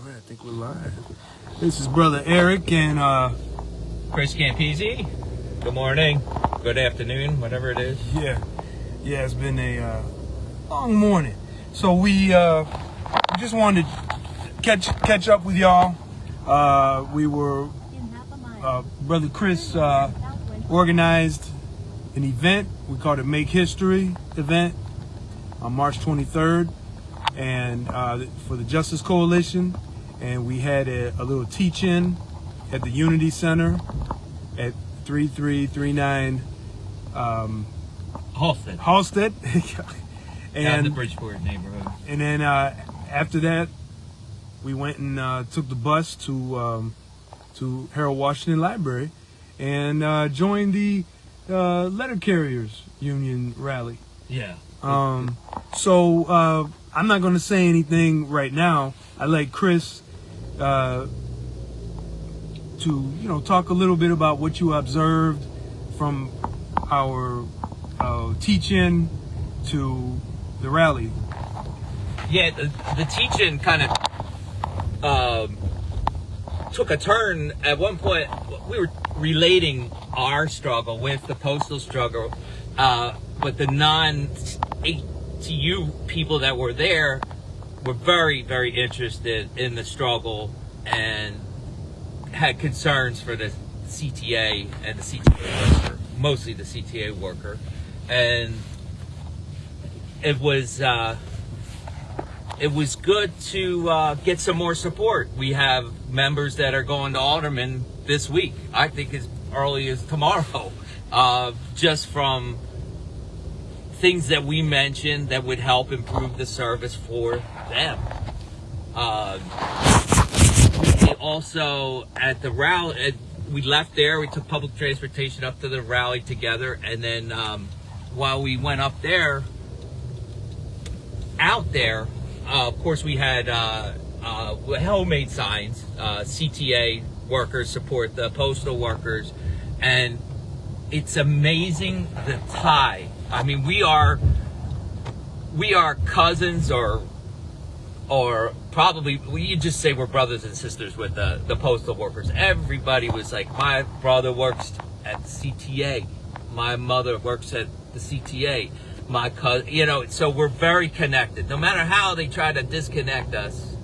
right, I think we're live. This is Brother Eric and Chris Campisi. Good morning, good afternoon, whatever it is. Yeah, it's been a long morning. So we just wanted to catch up with y'all. We were Brother Chris organized an event. We called it Make History event on March 23rd, and for the Justice Coalition. And we had a little teach-in at the Unity Center at 3339 Halstead. And down the Bridgeport neighborhood. And then after that, we went and took the bus to Harold Washington Library and joined the Letter Carriers Union rally. Yeah. So I'm not going to say anything right now. I'd like Chris to talk a little bit about what you observed from our teach-in to the rally. Yeah, the teach-in kind of took a turn. At one point, we were relating our struggle with the postal struggle, but the non-ATU people that were there were very, very interested in the struggle and had concerns for the CTA and the CTA worker, mostly the CTA worker. And it was good to get some more support. We have members that are going to Alderman this week, I think as early as tomorrow, just from things that we mentioned that would help improve the service for them. We also, at the rally, we left there, we took public transportation up to the rally together, and then while we went up there, out there, of course we had homemade signs, CTA workers support the postal workers, and it's amazing the tie. I mean, we are cousins, or probably you just say we're brothers and sisters with the postal workers. Everybody was like, my brother works at the CTA, my mother works at the CTA, my cousin, so we're very connected. No matter how they try to disconnect us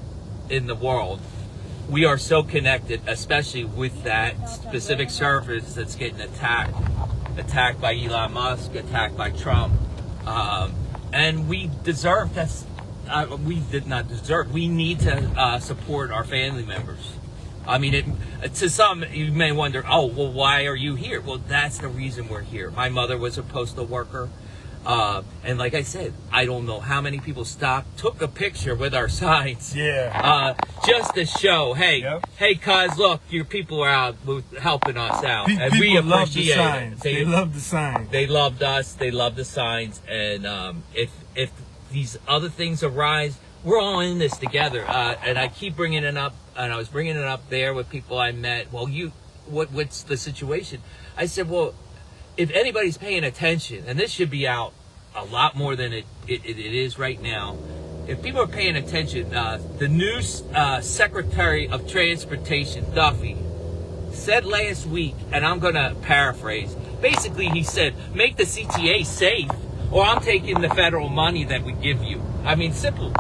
in the world, we are so connected, especially with that specific service that's getting attacked by Elon Musk, attacked by Trump, and we deserve this. We did not deserve. We need to support our family members. I mean, to some, you may wonder, oh, well, why are you here? Well, that's the reason we're here. My mother was a postal worker. And like I said, I don't know how many people stopped, took a picture with our signs. Yeah. Just to show, hey, hey, cuz, look, your people are out helping us out. And we appreciate it. They love the signs. They loved us. They loved the signs. And if these other things arise, we're all in this together. And I keep bringing it up, and I was bringing it up there with people I met. Well, what's the situation? I said, well, if anybody's paying attention, and this should be out a lot more than it is right now, if people are paying attention, the new Secretary of Transportation, Duffy, said last week, and I'm going to paraphrase, basically he said, make the CTA safe, or I'm taking the federal money that we give you. I mean, simple.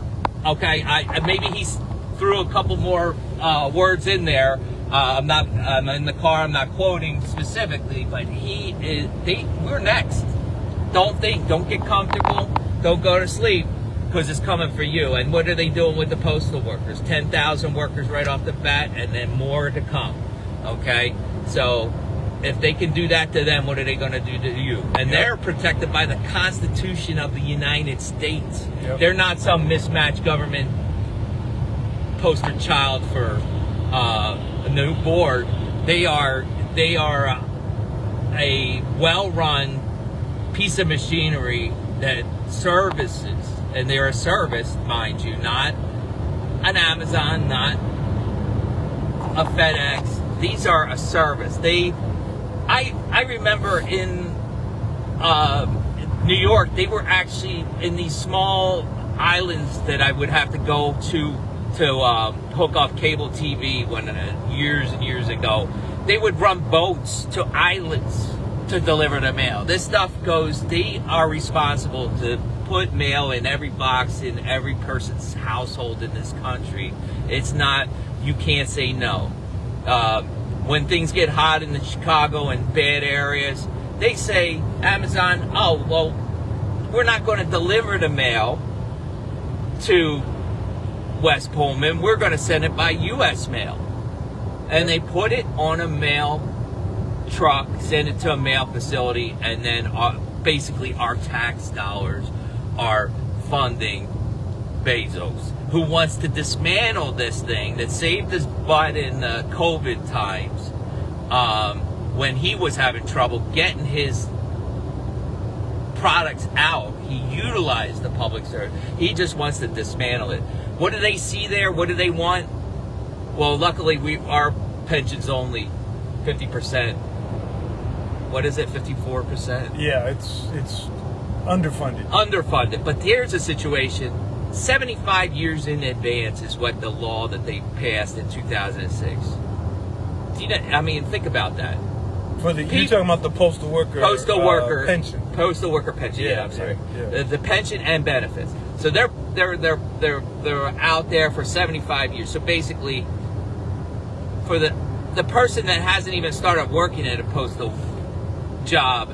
Okay, maybe he threw a couple more words in there. I'm in the car, I'm not quoting specifically, but we're next. Don't get comfortable, don't go to sleep, because it's coming for you. And what are they doing with the postal workers? 10,000 workers right off the bat, and then more to come, okay? So if they can do that to them, what are they going to do to you? And they're protected by the Constitution of the United States. They're not some mismatched government poster child for a new board. They are a well-run piece of machinery that services, and they're a service, mind you, not an Amazon, not a FedEx. These are a service. I remember in New York, they were actually in these small islands that I would have to go to hook off cable TV when years and years ago. They would run boats to islands to deliver the mail. This stuff goes, they are responsible to put mail in every box in every person's household in this country. It's not, you can't say no. When things get hot in the Chicago and bad areas, they say, Amazon, oh, well, we're not going to deliver the mail to West Pullman. We're going to send it by U.S. mail. And they put it on a mail truck, send it to a mail facility, and then basically our tax dollars are funding Bezos, who wants to dismantle this thing that saved his butt in the COVID times when he was having trouble getting his products out. He utilized the public service. He just wants to dismantle it. What do they see there? What do they want? Well, luckily our pension's only 50%. What is it? 54%? Yeah, it's underfunded. Underfunded. But here's a situation. 75 years in advance is what the law that they passed in 2006. Do you know, I mean, think about that. You're talking about the postal worker pension. Postal worker pension. Yeah, I'm sorry. Yeah. The pension and benefits. So they're out there for 75 years. So basically, for the person that hasn't even started working at a postal job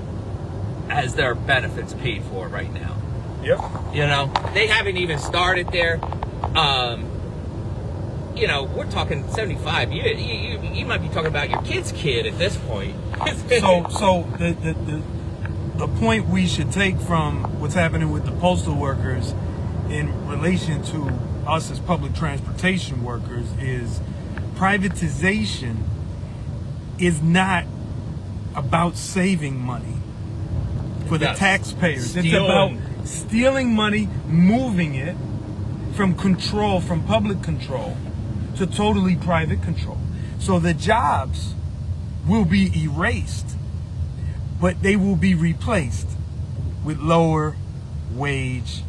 has their benefits paid for right now. Yep. You know, they haven't even started there. You know, we're talking 75. You might be talking about your kid's kid at this point. So the point we should take from what's happening with the postal workers in relation to us as public transportation workers is privatization is not about saving money for the taxpayers. It's about stealing money, moving it from control, from public control to totally private control. So the jobs will be erased, but they will be replaced with lower wage,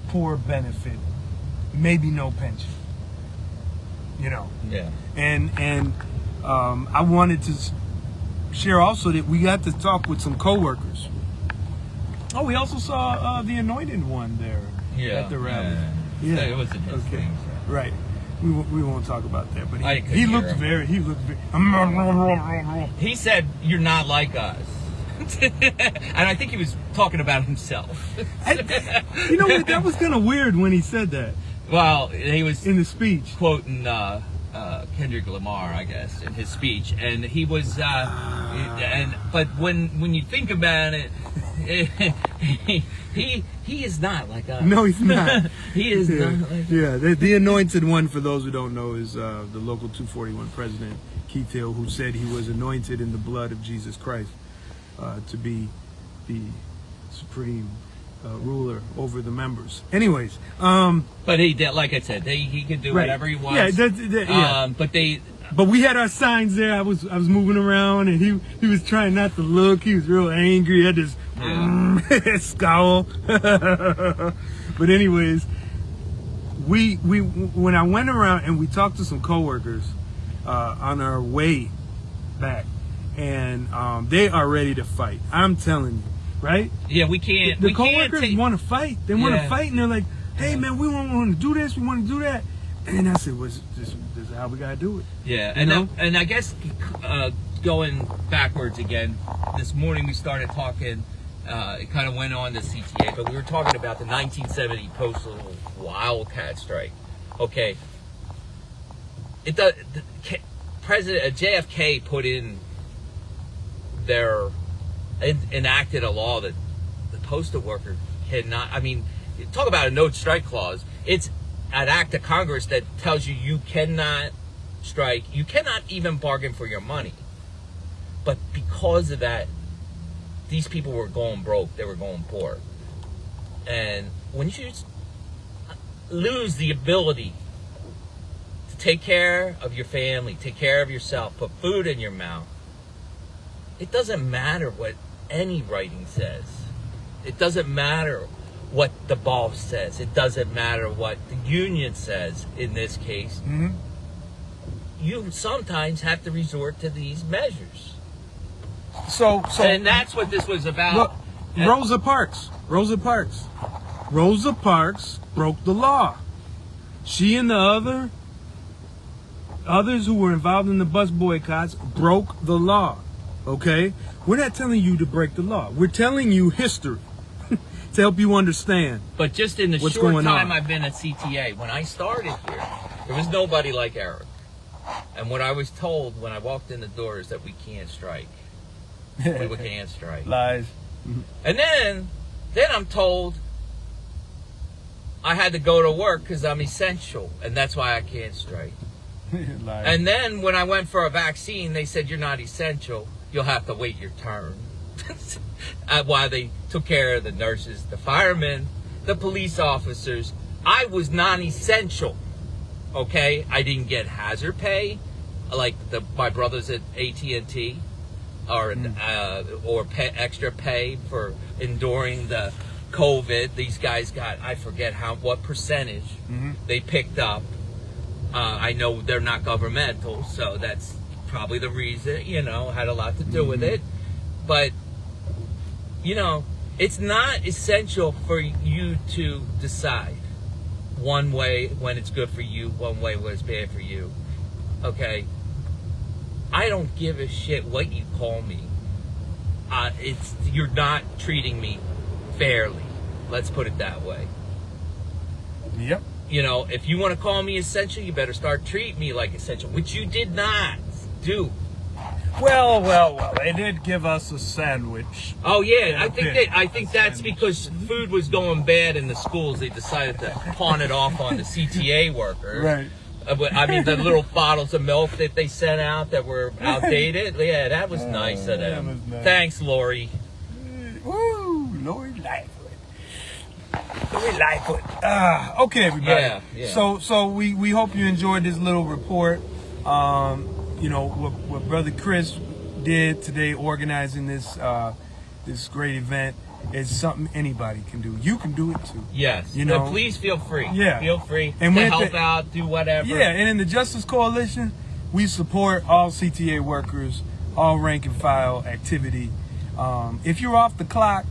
poor benefit, maybe no pension. You know. Yeah. And I wanted to share also that we got to talk with some coworkers. Oh, we also saw the anointed one there at the rally. Yeah. It was interesting. Okay. Right. We won't talk about that, but he looked very. He said, "You're not like us," and I think he was talking about himself. You know what? That was kind of weird when he said that. Well, he was in the speech quoting Kendrick Lamar, I guess, in his speech, and he was. But when you think about it, he is not like us. No, he's not. He is not like us. Yeah, the anointed one, for those who don't know, is the local 241 president, Keith Hill, who said he was anointed in the blood of Jesus Christ to be the supreme ruler over the members. Anyways, but he did, like I said, he can do whatever he wants. Yeah, But we had our signs there. I was moving around, and he was trying not to look. He was real angry. He had this scowl. But anyways, we when I went around and we talked to some coworkers on our way back, and they are ready to fight. I'm telling you, right? Yeah, we can't. The coworkers want to fight. They want to fight, and they're like, "Hey, man, we want to do this. We want to do that." And I said, "This is how we gotta do it." Yeah, and I guess going backwards again, this morning we started talking. It kind of went on to CTA, but we were talking about the 1970 postal wildcat strike. Okay, President JFK put in enacted a law that the postal worker cannot. I mean, talk about a no strike clause. It's an act of Congress that tells you cannot strike, you cannot even bargain for your money. But because of that, these people were going broke, they were going poor. And when you lose the ability to take care of your family, take care of yourself, put food in your mouth, it doesn't matter what any writing says. It doesn't matter what the boss says. It doesn't matter what the union says in this case. Mm-hmm. You sometimes have to resort to these measures. So And that's what this was about. look, Rosa Parks broke the law. She and the others who were involved in the bus boycotts broke the law. Okay? We're not telling you to break the law. We're telling you history to help you understand. But just in the what's short going time on. I've been at CTA, when I started here, there was nobody like Eric. And what I was told when I walked in the door is that we can't strike. We can't strike. Lies. And then I'm told I had to go to work because I'm essential, and that's why I can't strike. Lies. And then when I went for a vaccine, they said, you're not essential. You'll have to wait your turn. While they took care of the nurses, the firemen, the police officers. I was non-essential. Okay? I didn't get hazard pay like my brothers at AT&T or extra pay for enduring the COVID. These guys got, I forget what percentage they picked up. I know they're not governmental, so that's probably the reason, had a lot to do with it. But, it's not essential for you to decide one way when it's good for you, one way when it's bad for you. Okay? I don't give a shit what you call me. You're not treating me fairly. Let's put it that way. Yep. If you want to call me essential, you better start treating me like essential, which you did not do. Well. They did give us a sandwich. Oh yeah, I think that's because food was going bad in the schools. They decided to pawn it off on the CTA workers. Right. I mean, the little bottles of milk that they sent out that were outdated. Yeah, that was nice of them. That was nice. Thanks, Lori. Woo, Lori Lightfoot. Okay, everybody. Yeah. So we hope you enjoyed this little report. What Brother Chris did today, organizing this great event, is something anybody can do. You can do it too. Yes. But please feel free. Yeah. Feel free And to with help out, do whatever. Yeah, and in the Justice Coalition, we support all CTA workers, all rank and file activity. If you're off the clock,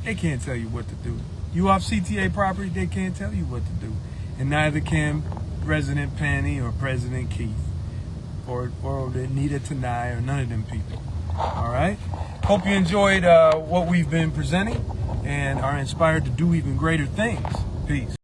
they can't tell you what to do. You off CTA property, they can't tell you what to do. And neither can President Penny or President Keith or Anita Tanai or none of them people. All right? Hope you enjoyed what we've been presenting and are inspired to do even greater things. Peace.